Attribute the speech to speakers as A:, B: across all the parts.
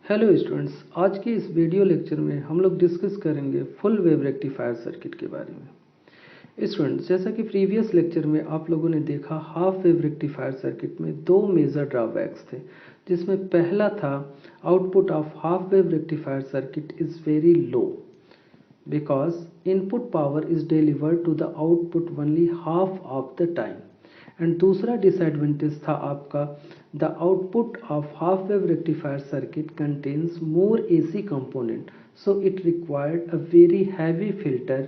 A: Hello students, आज के इस वीडियो लेक्चर में हम लोग डिस्कस करेंगे फुल वेव रेक्टिफायर सर्किट के बारे में। स्टूडेंट्स, जैसा कि प्रीवियस लेक्चर में आप लोगों ने देखा, हाफ वेव रेक्टिफायर सर्किट में दो मेजर ड्रॉबैक्स थे, जिसमें पहला था output of half wave rectifier circuit is very low because input power is delivered to the output only half of the time। And दूसरा डिसएडवांटेज था आपका the output of half wave rectifier circuit contains more AC component, so it required a very heavy filter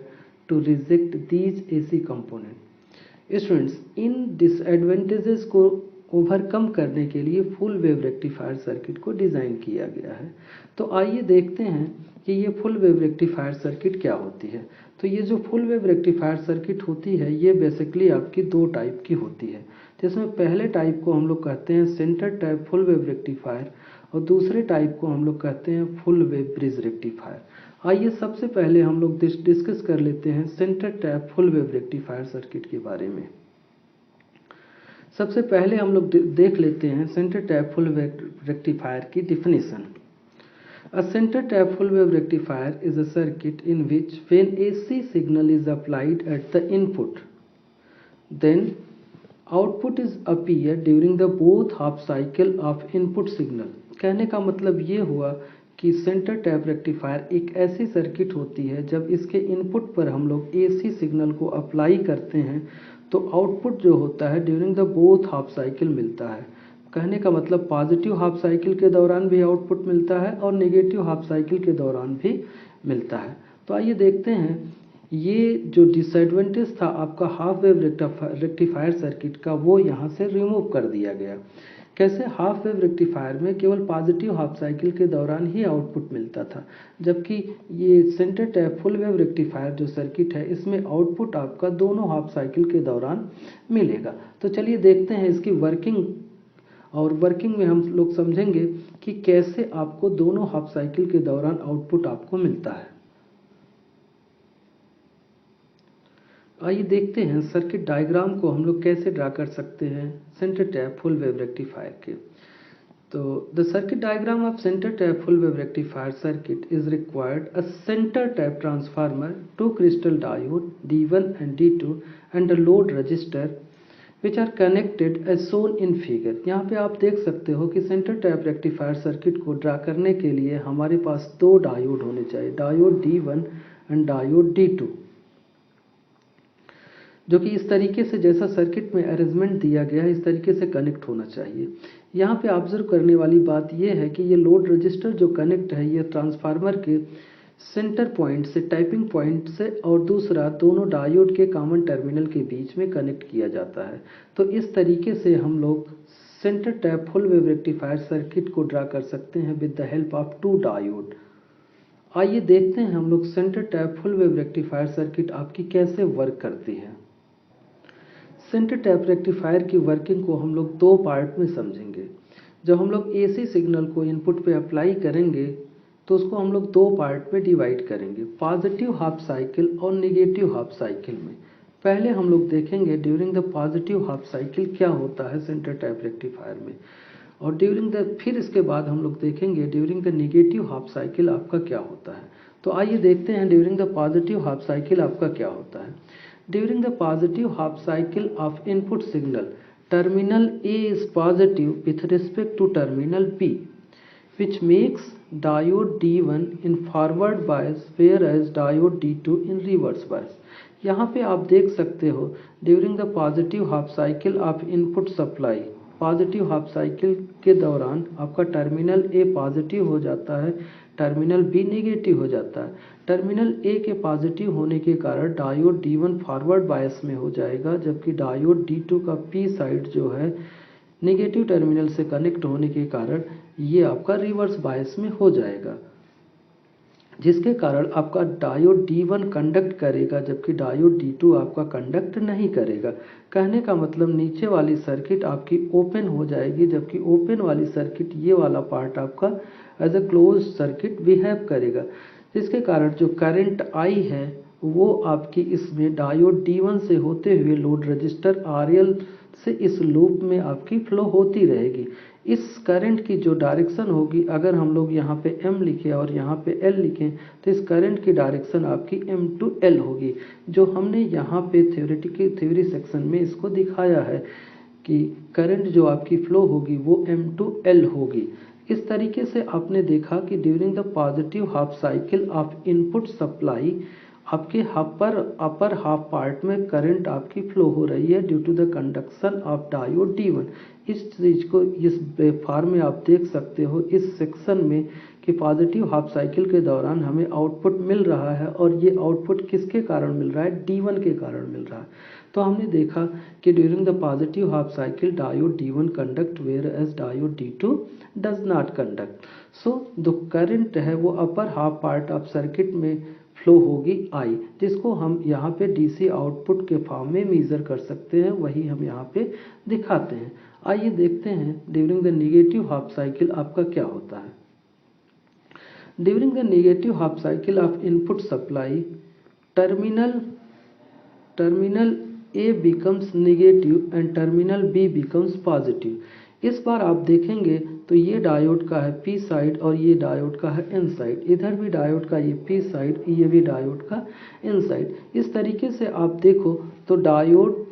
A: to reject these AC component. Students, इन disadvantages को overcome करने के लिए full wave rectifier circuit को design किया गया है। तो आइए देखते हैं कि ये फुल वेव रेक्टिफायर सर्किट क्या होती है। तो ये जो फुल वेव रेक्टिफायर सर्किट होती है, ये बेसिकली आपकी दो टाइप की होती है, जिसमें पहले टाइप को हम लोग कहते हैं centre type full wave rectifier और दूसरे टाइप को हम लोग कहते हैं फुल वेव ब्रिज रेक्टिफायर। आइए सबसे पहले हम लोग डिस्कस कर लेते हैं centre type full wave rectifier circuit के बारे में। सबसे पहले हम लोग देख लेते हैं centre type full wave rectifier की definition. A center tap full wave rectifier is a circuit in which when AC signal is applied at the input, then output is appear during the both half cycle of input signal। कहने का मतलब ये हुआ कि centre tap rectifier एक ऐसी circuit होती है जब इसके इनपुट पर हम लोग AC सिग्नल को अप्लाई करते हैं तो आउटपुट जो होता है during the both half cycle मिलता है। कहने का मतलब पॉजिटिव हाफ साइकिल के दौरान भी आउटपुट मिलता है और नेगेटिव हाफ साइकिल के दौरान भी मिलता है। तो आइए देखते हैं ये जो डिसएडवांटेज था आपका हाफ वेव रेक्टिफायर सर्किट का, वो यहाँ से रिमूव कर दिया गया। कैसे? हाफ वेव रेक्टिफायर में केवल पॉजिटिव हाफ साइकिल के दौरान ही आउटपुट मिलता था, जबकि ये centre tap full wave rectifier जो सर्किट है, इसमें आउटपुट आपका दोनों हाफ साइकिल के दौरान मिलेगा। तो चलिए देखते हैं इसकी वर्किंग, और वर्किंग में हम लोग समझेंगे कि कैसे आपको दोनों हाफ साइकिल के दौरान आउटपुट आपको मिलता है। आइए देखते हैं सर्किट डायग्राम को हम लोग कैसे ड्रा कर सकते हैं centre tap full wave rectifier के। तो the circuit diagram of centre tap full wave rectifier circuit is required a centre tap transformer, two crystal diode D1 and D2 and a load resistor which are connected as shown in figure। यहाँ पे आप देख सकते हो कि centre tap rectifier circuit को draw करने के लिए हमारे पास दो डायोड होने चाहिए, diode D1 and diode D2, जो कि इस तरीके से जैसा सर्किट में अरेंजमेंट दिया गया है इस तरीके से कनेक्ट होना चाहिए। यहाँ पे ऑब्जर्व करने वाली बात यह है कि ये लोड रजिस्टर जो कनेक्ट है ये ट्रांसफार्मर के सेंटर पॉइंट से, टाइपिंग पॉइंट से, और दूसरा दोनों डायोड के कॉमन टर्मिनल के बीच में कनेक्ट किया जाता है। तो इस तरीके से हम लोग centre tap full wave rectifier circuit को ड्रा कर सकते हैं with the help of two diode. आइए देखते हैं हम लोग centre tap full wave rectifier circuit आपकी कैसे वर्क करती है। सेंटर टैप रेक्टिफायर की वर्किंग को हम लोग दो पार्ट में समझेंगे। जब हम लोग AC सिग्नल को इनपुट पे अप्लाई करेंगे तो उसको हम लोग दो पार्ट में डिवाइड करेंगे, पॉजिटिव हाफ साइकिल और नेगेटिव हाफ साइकिल में। पहले हम लोग देखेंगे during the positive half cycle क्या होता है सेंटर टैप रेक्टिफायर में, और फिर इसके बाद हम लोग देखेंगे during the negative half cycle आपका क्या होता है। तो आइए देखते हैं during the positive half cycle आपका क्या होता है। During the positive half cycle of input signal, terminal A is positive with respect to terminal B, which makes diode D1 in forward bias whereas diode D2 in reverse bias। यहाँ पे आप देख सकते हो during the positive half cycle of input supply, positive half cycle के दौरान आपका terminal A positive हो जाता है, टर्मिनल B नेगेटिव हो जाता है। टर्मिनल A के पॉजिटिव होने के कारण डायोड D1 फॉरवर्ड बायस में हो जाएगा, जबकि डायोड D2 का P साइड जो है नेगेटिव टर्मिनल से कनेक्ट होने के कारण ये आपका रिवर्स बायस में हो जाएगा, जिसके कारण आपका डायोड D1 कंडक्ट करेगा जबकि डायोड D2 आपका कंडक्ट नहीं करेगा। कहने का मतलब नीचे वाली सर्किट आपकी ओपन हो जाएगी, जबकि ओपन वाली सर्किट ये वाला पार्ट आपका as a close circuit behave करेगा, जिसके कारण जो करंट I है वो आपकी इसमें डायोड D1 से होते हुए लोड रजिस्टर RL से इस लूप में आपकी फ्लो होती रहेगी। इस करंट की जो डायरेक्शन होगी, अगर हम लोग यहाँ पे m लिखें और यहाँ पे l लिखें तो इस करंट की डायरेक्शन आपकी m to l होगी। जो हमने यहाँ पे थ्योरी सेक्शन में इसको दिखाया है कि करंट जो आपकी फ्लो होगी वो m to l होगी। इस तरीके से आपने देखा कि during the positive half cycle of input supply आपके अपर हाफ पार्ट में करंट आपकी फ्लो हो रही है due to the conduction of diode D1। इस चीज को इस फॉर्म में आप देख सकते हो इस सेक्शन में कि पॉजिटिव हाफ साइकिल के दौरान हमें आउटपुट मिल रहा है और ये आउटपुट किसके कारण मिल रहा है, D1 के कारण मिल रहा है। तो हमने देखा कि during the positive half cycle diode D1 conduct whereas diode D2 does not conduct. So जो करंट है वो upper half part of circuit में फ्लो होगी I, जिसको हम यहाँ पे DC आउटपुट के फॉर्म में मेजर कर सकते हैं, वही हम यहाँ पे दिखाते हैं। आइए देखते हैं during the negative half cycle आपका क्या होता है। During the negative half cycle of input supply terminal A becomes negative and terminal B becomes positive। इस बार आप देखेंगे तो ये डायोड का है P साइड और ये डायोड का है N साइड, इधर भी डायोड का ये P साइड, ये भी डायोड का N साइड। इस तरीके से आप देखो तो डायोड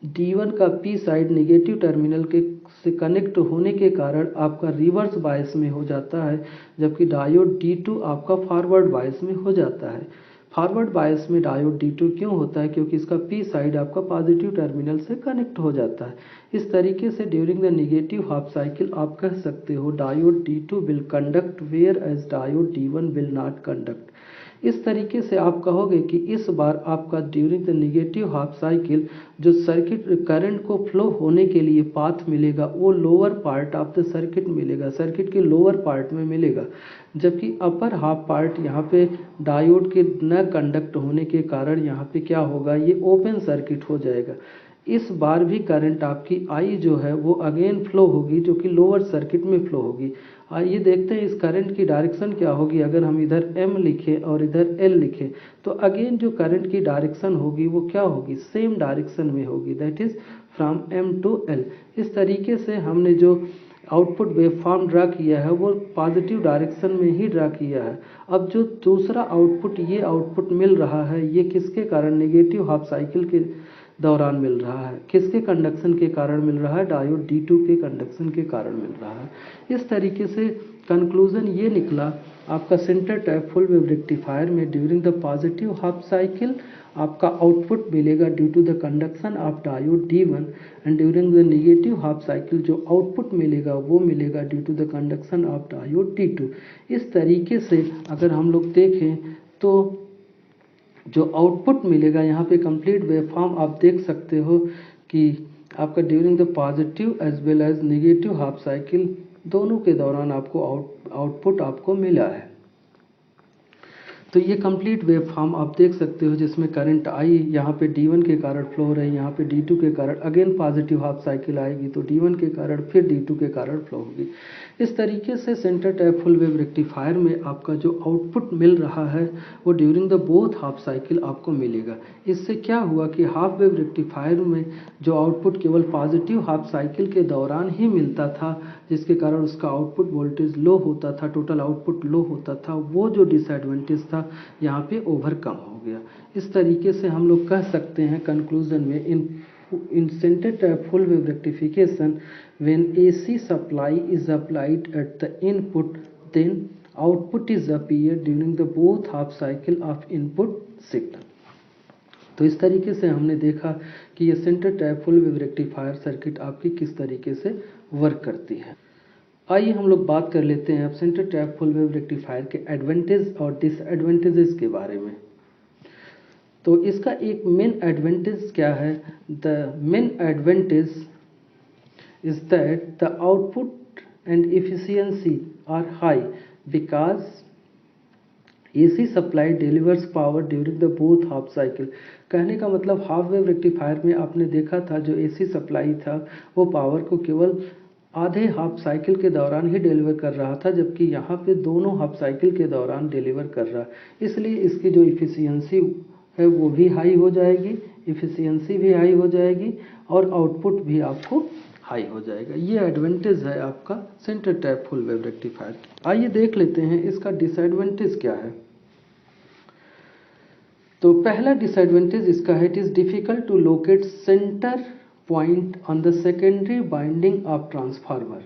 A: D1 का P साइड नेगेटिव टर्मिनल के से कनेक्ट होने के कारण आपका रिवर्स बायस में हो जाता है, जबकि डायोड D2 आपका फॉरवर्ड बायस में हो जाता है। फॉरवर्ड बायस में डायोड D2 क्यों होता है, क्योंकि इसका P साइड आपका पॉजिटिव टर्मिनल से कनेक्ट हो जाता है। इस तरीके से during the negative half cycle आप कह सकते हो diode D2 will conduct whereas diode D1 will not conduct. इस तरीके से आप कहोगे कि इस बार आपका during the negative half cycle जो सर्किट करंट को फ्लो होने के लिए पाथ मिलेगा वो lower part of the circuit मिलेगा, सर्किट के लोअर पार्ट में मिलेगा, जबकि अपर हाफ पार्ट यहाँ पे डायोड के न कंडक्ट होने के कारण यहाँ पे क्या होगा, ये ओपन सर्किट हो जाएगा। इस बार भी करंट आपकी I जो है वो अगेन फ्लो होगी, जो कि लोअर सर्किट में फ्लो होगी। आइए देखते हैं इस करंट की डायरेक्शन क्या होगी। अगर हम इधर M लिखें और इधर L लिखें तो अगेन जो करंट की डायरेक्शन होगी वो क्या होगी, सेम डायरेक्शन में होगी, that is from M to L। इस तरीके से हमने जो आउटपुट वेवफॉर्म ड्रा किया है वो पॉजिटिव डायरेक्शन में ही ड्रा किया है। अब जो दूसरा आउटपुट ये आउटपुट मिल रहा है ये किसके कारण, नेगेटिव हाफ साइकिल के दौरान मिल रहा है, किसके कंडक्शन के कारण मिल रहा है, डायोड D2 के कंडक्शन के कारण मिल रहा है। इस तरीके से कंक्लूजन ये निकला आपका centre type full wave rectifier में during the positive half cycle आपका आउटपुट मिलेगा due to the conduction of diode D1 and during the negative half cycle जो आउटपुट मिलेगा वो मिलेगा due to the conduction of diode D2। इस तरीके से अगर हम लोग देखें तो जो आउटपुट मिलेगा यहाँ पे कंप्लीट वेवफॉर्म आप देख सकते हो कि आपका during the positive as well as negative half cycle दोनों के दौरान आपको आउटपुट आपको मिला है। तो ये कंप्लीट वेवफॉर्म आप देख सकते हो जिसमें करंट I यहाँ पे D1 के कारण फ्लो हो रही है, यहाँ पे D2 के कारण अगेन पॉजिटिव हाफ साइकिल आएगी तो D1 के कारण फिर D2 के कारण फ्लो होगी। इस तरीके से centre type full wave rectifier में आपका जो आउटपुट मिल रहा है वो during the both half cycle आपको मिलेगा। इससे क्या हुआ कि हाफ वेव रेक्टिफायर में जो आउटपुट केवल पॉजिटिव हाफ साइकिल के दौरान ही मिलता था, जिसके कारण उसका आउटपुट वोल्टेज लो होता था, टोटल आउटपुट लो होता था, वो जो डिसएडवांटेज था यहाँ पे ओवरकम हो गया। इस तरीके से हम लोग कह सकते हैं कंक्लूजन में in center type full wave rectification when AC supply is applied at the input then output is appear during the both half cycle of input signal। तो इस तरीके से हमने देखा कि ये centre type full wave rectifier circuit आपकी किस तरीके से वर्क करती है। आइए हम लोग बात कर लेते हैं अब centre type full wave rectifier के एडवांटेज और डिसएडवांटेजेस के बारे में। तो इसका एक मेन एडवांटेज क्या है, the main advantage is that the output and efficiency are high because AC supply delivers power during the both half cycle. कहने का मतलब हाफ वेव रेक्टिफायर में आपने देखा था जो AC सप्लाई था वो पावर को केवल आधे हाफ साइकिल के दौरान ही डिलीवर कर रहा था, जबकि यहाँ पे दोनों हाफ साइकिल के दौरान डिलीवर कर रहा है। इसलिए इसकी जो इफिशियंसी है वो भी हाई हो जाएगी, इफ़िशियंसी भी हाई हो जाएगी और आउटपुट भी आपको हाई हो जाएगा। ये एडवांटेज है आपका centre tap full wave rectifier. आइए देख लेते हैं इसका डिसएडवांटेज क्या है। तो पहला डिसएडवांटेज इसका है, it is difficult to locate centre point on the secondary binding of transformer.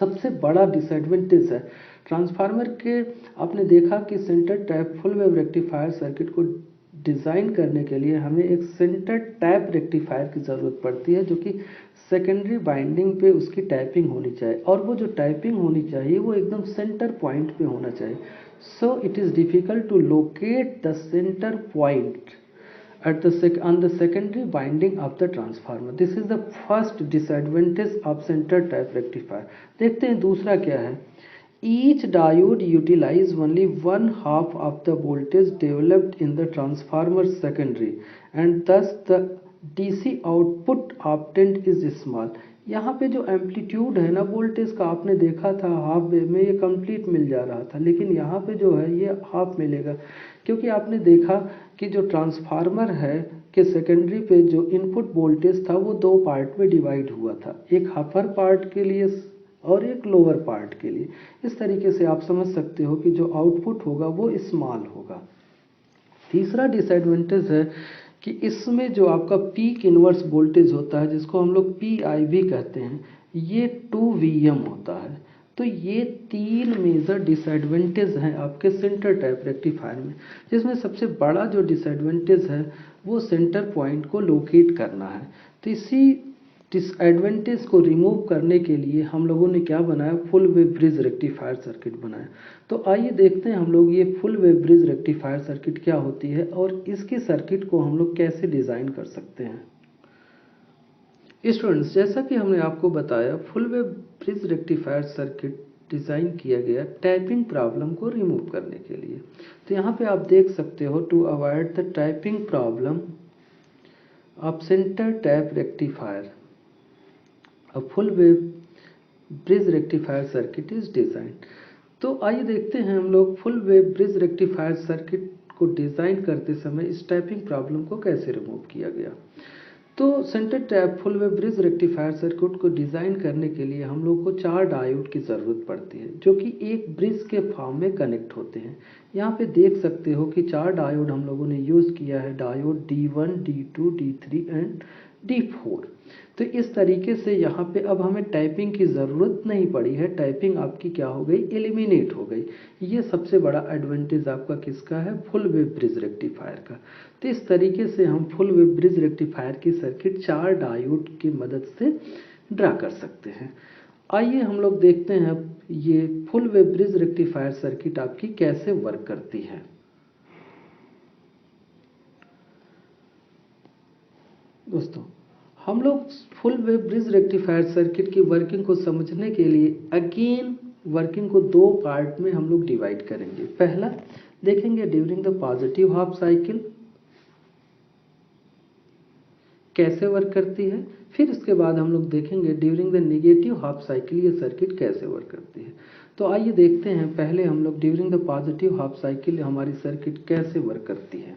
A: सबसे बड़ा डिसएडवांटेज है ट्रांसफार्मर के। आपने देखा कि centre tap full wave rectifier circuit को डिज़ाइन करने के लिए हमें एक सेंटर टैप रेक्टिफायर की ज़रूरत पड़ती है, जो कि सेकेंडरी बाइंडिंग पे उसकी टैपिंग होनी चाहिए, और वो जो टैपिंग होनी चाहिए वो एकदम सेंटर पॉइंट पे होना चाहिए। So it is difficult to locate the centre point on the secondary binding of the transformer. This is the first disadvantage of center type rectifier. देखते हैं दूसरा क्या है। Each diode utilize only one half of the voltage developed in the transformer secondary, and thus the DC output obtained is small. यहाँ पे जो amplitude है ना वोल्टेज का, आपने देखा था हाफ वेव में ये कंप्लीट मिल जा रहा था, लेकिन यहाँ पे जो है ये हाफ मिलेगा, क्योंकि आपने देखा कि जो ट्रांसफार्मर है कि सेकेंडरी पे जो इनपुट वोल्टेज था वो दो पार्ट में डिवाइड हुआ था, एक अपर पार्ट के लिए और एक लोअर पार्ट के लिए। इस तरीके से आप समझ सकते हो कि जो आउटपुट होगा वो स्मॉल होगा। तीसरा डिसएडवांटेज है कि इसमें जो आपका पीक इनवर्स वोल्टेज होता है, जिसको हम लोग PIV कहते हैं, ये 2 VM होता है। तो ये 3 मेजर डिसएडवांटेज हैं आपके सेंटर टैप रेक्टिफायर में, जिसमें सबसे बड़ा जो डिसएडवांटेज है वो सेंटर पॉइंट को लोकेट करना है। तो इसी डिसएडवांटेज को रिमूव करने के लिए हम लोगों ने क्या बनाया, full wave bridge rectifier circuit बनाया। तो आइए देखते हैं हम लोग ये full wave bridge rectifier circuit क्या होती है और इसकी सर्किट को हम लोग कैसे डिज़ाइन कर सकते हैं। स्टूडेंट्स, जैसा कि हमने आपको बताया, full wave bridge rectifier circuit design किया गया टैपिंग प्रॉब्लम को रिमूव करने के लिए। तो यहाँ पे आप देख सकते हो, to avoid the tapping problem of centre tap rectifier a full wave bridge rectifier circuit is design. तो आइए देखते हैं हम लोग full wave bridge rectifier circuit को डिज़ाइन करते समय इस टैपिंग प्रॉब्लम को कैसे रिमूव किया गया। तो centre tap full wave bridge rectifier circuit को डिज़ाइन करने के लिए हम लोग को 4 डायोड की ज़रूरत पड़ती है, जो कि एक ब्रिज के फॉर्म में कनेक्ट होते हैं। यहाँ पे देख सकते हो कि 4 डायोड हम लोगों ने यूज़ किया है, diode D1, D2, D3 and D4। तो इस तरीके से यहाँ पे अब हमें टाइपिंग की ज़रूरत नहीं पड़ी है, टाइपिंग आपकी क्या हो गई, एलिमिनेट हो गई। ये सबसे बड़ा एडवांटेज आपका किसका है, फुल वेव ब्रिज रेक्टिफायर का। तो इस तरीके से हम फुल वेव ब्रिज रेक्टिफायर की सर्किट 4 डायोड की मदद से ड्रा कर सकते हैं। आइए हम लोग देखते हैं ये full wave bridge rectifier circuit आपकी कैसे वर्क करती है। दोस्तों, हम लोग full wave bridge rectifier circuit की वर्किंग को समझने के लिए अगेन वर्किंग को 2 पार्ट में हम लोग डिवाइड करेंगे। पहला देखेंगे during the positive half cycle कैसे वर्क करती है, फिर इसके बाद हम लोग देखेंगे during the negative half cycle ये सर्किट कैसे वर्क करती है। तो आइए देखते हैं पहले हम लोग during the positive half cycle हमारी सर्किट कैसे वर्क करती है।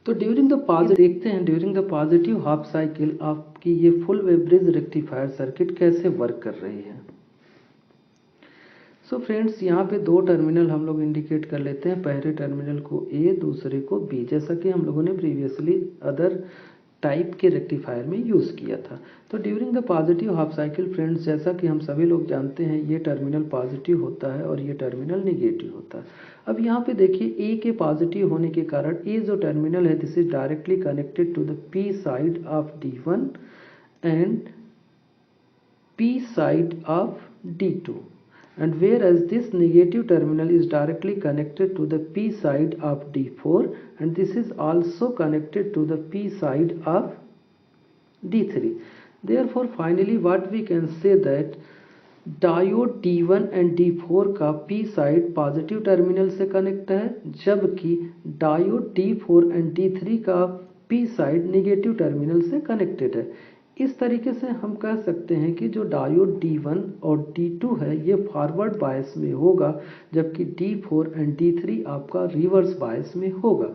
A: तो देखते हैं during the positive half cycle आपकी ये full wave bridge rectifier circuit कैसे वर्क कर रही है। सो फ्रेंड्स, यहाँ पे 2 टर्मिनल हम लोग इंडिकेट कर लेते हैं, पहले टर्मिनल को A, दूसरे को B, जैसा कि हम लोगों ने प्रीवियसली अदर टाइप के रेक्टिफायर में यूज़ किया था। तो during the positive half cycle friends, जैसा कि हम सभी लोग जानते हैं, ये टर्मिनल पॉजिटिव होता है और ये टर्मिनल नेगेटिव होता है। अब यहाँ पे देखिए A के पॉजिटिव होने के कारण A जो टर्मिनल है this is directly connected to the P side of D1 and P side of D2, and whereas this negative terminal is directly connected to the P side of D4 and this is also connected to the P side of D3. Therefore finally what we can say that diode D1 and D4 का P side positive terminal से connect है, जबकि diode D4 and D3 का P side negative terminal से connected है। इस तरीके से हम कह सकते हैं कि जो डायोड D1 और D2 है ये फॉरवर्ड बायस में होगा, जबकि D4 एंड D3 आपका रिवर्स बायस में होगा।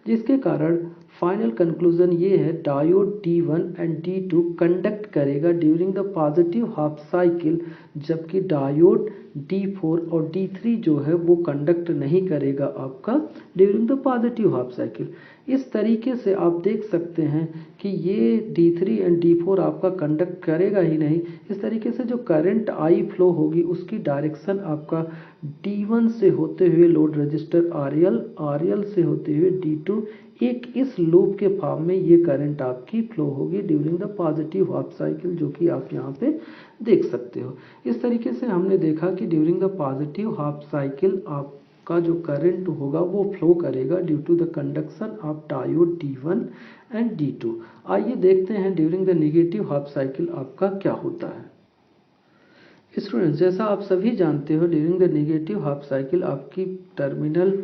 A: जिसके कारण फाइनल कंक्लूजन ये है diode D1 and D2 conduct करेगा during the positive half cycle, जबकि डायोड D4 और D3 जो है वो कंडक्ट नहीं करेगा आपका during the positive half cycle. इस तरीके से आप देख सकते हैं कि ये D3 एंड D4 आपका कंडक्ट करेगा ही नहीं। इस तरीके से जो करंट आई फ्लो होगी उसकी डायरेक्शन आपका D1 से होते हुए लोड रजिस्टर RL से होते हुए D2, एक इस लूप के फॉर्म में ये करंट आपकी फ्लो होगी during the positive half cycle, जो कि आप यहाँ पे देख सकते हो। इस तरीके से हमने देखा कि during the positive half cycle आपका जो करंट होगा वो फ्लो करेगा due to the conduction of diode D1 and D2। आइए देखते हैं during the negative half cycle आपका क्या होता है। स्टूडेंट्स, जैसा आप सभी जानते हो during the negative half cycle आपकी टर्मिनल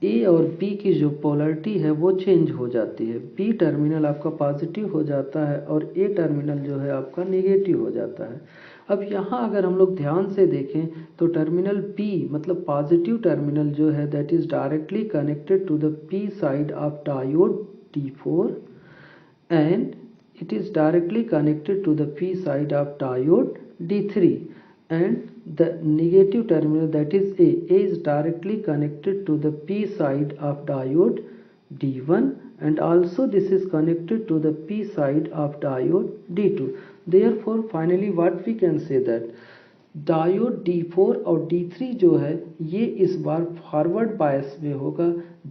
A: ए और बी की जो पोलरिटी है वो चेंज हो जाती है। बी टर्मिनल आपका पॉजिटिव हो जाता है और ए टर्मिनल जो है आपका नेगेटिव हो जाता है। अब यहाँ अगर हम लोग ध्यान से देखें तो टर्मिनल बी मतलब पॉजिटिव टर्मिनल जो है that is directly connected to the P side of diode D4 and it is directly connected to the P side of diode D3, and the negative terminal that is A is directly connected to the P side of diode D1, and also this is connected to the P side of diode D2. Therefore finally what we can say that diode D4 और D3 जो है ये इस बार forward bias में होगा,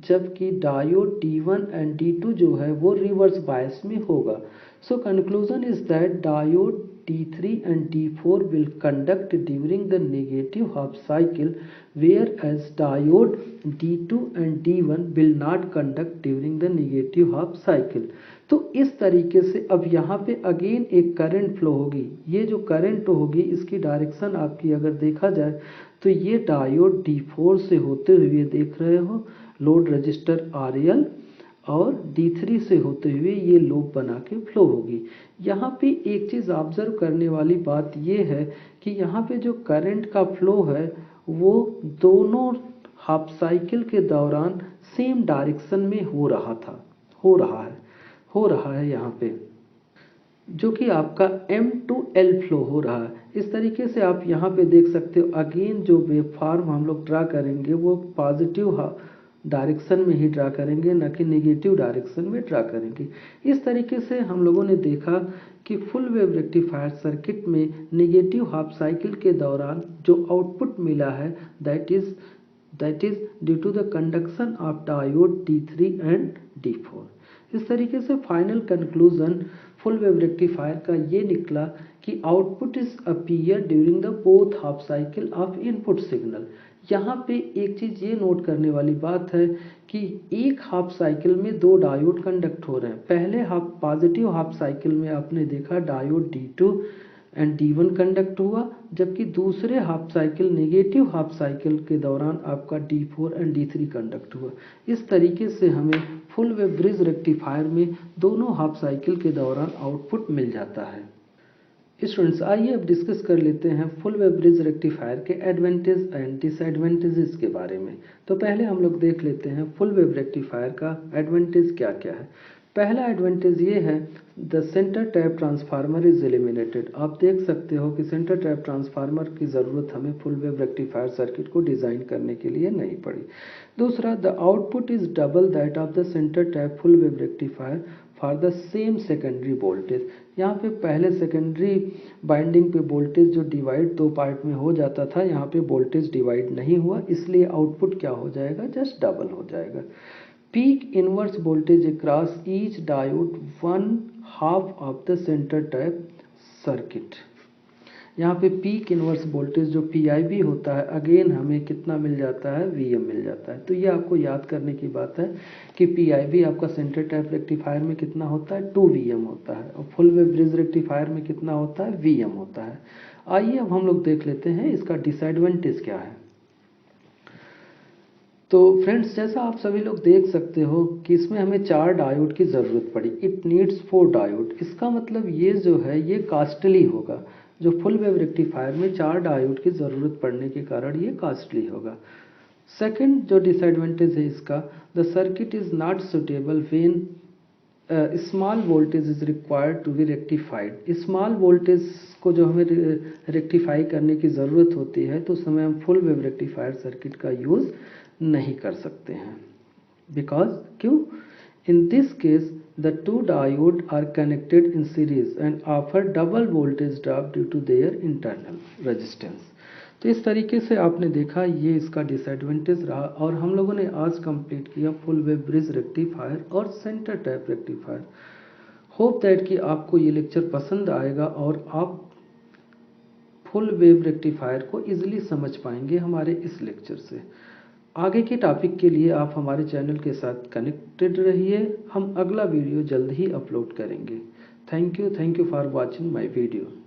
A: जबकि diode D1 and D2 जो है वो रिवर्स बायस में होगा। So conclusion is that diode D3 and D4 will conduct during the negative half cycle, whereas diode D2 and D1 will not conduct during the negative half cycle। तो इस तरीके से अब यहाँ पे अगेन एक करंट फ्लो होगी। ये जो करंट होगी इसकी डायरेक्शन आपकी अगर देखा जाए तो ये डायोड D4 से होते हुए देख रहे हो लोड रजिस्टर RL और D3 से होते हुए ये लूप बना के फ्लो होगी। यहाँ पे एक चीज़ ऑब्जर्व करने वाली बात ये है कि यहाँ पे जो करंट का फ्लो है वो दोनों हाफ साइकिल के दौरान सेम डायरेक्शन में हो रहा है यहाँ पे, जो कि आपका M to L फ्लो हो रहा है। इस तरीके से आप यहाँ पे देख सकते हो अगेन जो वेव फॉर्म हम लोग ड्रा करेंगे वो पॉजिटिव डायरेक्शन में ही ड्रा करेंगे, न कि नेगेटिव डायरेक्शन में ड्रा करेंगे। इस तरीके से हम लोगों ने देखा कि फुल वेव रेक्टिफायर सर्किट में नेगेटिव हाफ साइकिल के दौरान जो आउटपुट मिला है that is due to the conduction of diode D3 and D4। इस तरीके से final conclusion full wave rectifier का ये निकला कि output is appear during the both half cycle of input signal. यहाँ पे एक चीज़ ये नोट करने वाली बात है कि एक हाफ साइकिल में दो डायोड कंडक्ट हो रहे हैं। पहले पॉजिटिव हाफ साइकिल में आपने देखा diode D2 and D1 conduct हुआ, जबकि दूसरे half cycle negative half cycle के दौरान आपका D4 एंड D3 कंडक्ट हुआ। इस तरीके से हमें फुल वेव ब्रिज रेक्टिफायर में दोनों हाफ साइकिल के दौरान आउटपुट मिल जाता है। स्टूडेंट्स, आइए अब डिस्कस कर लेते हैं फुल वेव ब्रिज रेक्टिफायर के एडवांटेज एंड डिसएडवांटेजेस के बारे में। तो पहले हम लोग देख लेते हैं फुल वेव रेक्टिफायर का एडवांटेज क्या क्या है। पहला एडवांटेज ये है the centre tap transformer is eliminated. आप देख सकते हो कि सेंटर टैप ट्रांसफार्मर की ज़रूरत हमें फुल वेव रेक्टिफायर सर्किट को डिज़ाइन करने के लिए नहीं पड़ी। दूसरा, the output is double that of the centre tap full wave rectifier for the same secondary voltage. यहाँ पे पहले सेकेंडरी बाइंडिंग पे वोल्टेज जो डिवाइड दो पार्ट में हो जाता था, यहाँ पे वोल्टेज डिवाइड नहीं हुआ, इसलिए आउटपुट क्या हो जाएगा, जस्ट डबल हो जाएगा। Peak inverse voltage across each diode 1/2 of the centre tap circuit. यहाँ पे पीक इनवर्स वोल्टेज जो PIV होता है अगेन हमें कितना मिल जाता है, VM मिल जाता है। तो ये आपको याद करने की बात है कि PIV आपका सेंटर टैप रेक्टिफायर में कितना होता है, 2 VM होता है, और फुल वेव ब्रिज रेक्टिफायर में कितना होता है, VM होता है। आइए अब हम लोग देख लेते हैं इसका डिसएडवांटेज क्या है। तो फ्रेंड्स, जैसा आप सभी लोग देख सकते हो कि इसमें हमें 4 डायोड की ज़रूरत पड़ी। It needs 4 diode. इसका मतलब ये जो है ये कॉस्टली होगा। जो फुल वेव रेक्टिफायर में 4 डायोड की ज़रूरत पड़ने के कारण ये कॉस्टली होगा। सेकंड जो डिसएडवांटेज है इसका, the circuit is not suitable when small voltage is required to be rectified. Small voltage को जो हमें रेक्टिफाई करने की ज़रूरत होती है तो उस समय हम फुल वेव रेक्टिफायर सर्किट का यूज़ नहीं कर सकते हैं। बिकॉज क्यों? In this case the two diode are connected in series and offer double voltage drop due to their internal resistance. तो इस तरीके से आपने देखा ये इसका डिसएडवांटेज रहा, और हम लोगों ने आज कंप्लीट किया फुल वेव ब्रिज रेक्टिफायर और centre tap rectifier. Hope that कि आपको ये लेक्चर पसंद आएगा और आप फुल वेव रेक्टिफायर को इजीली समझ पाएंगे हमारे इस लेक्चर से। आगे के टॉपिक के लिए आप हमारे चैनल के साथ कनेक्टेड रहिए। हम अगला वीडियो जल्द ही अपलोड करेंगे। Thank you for watching my video.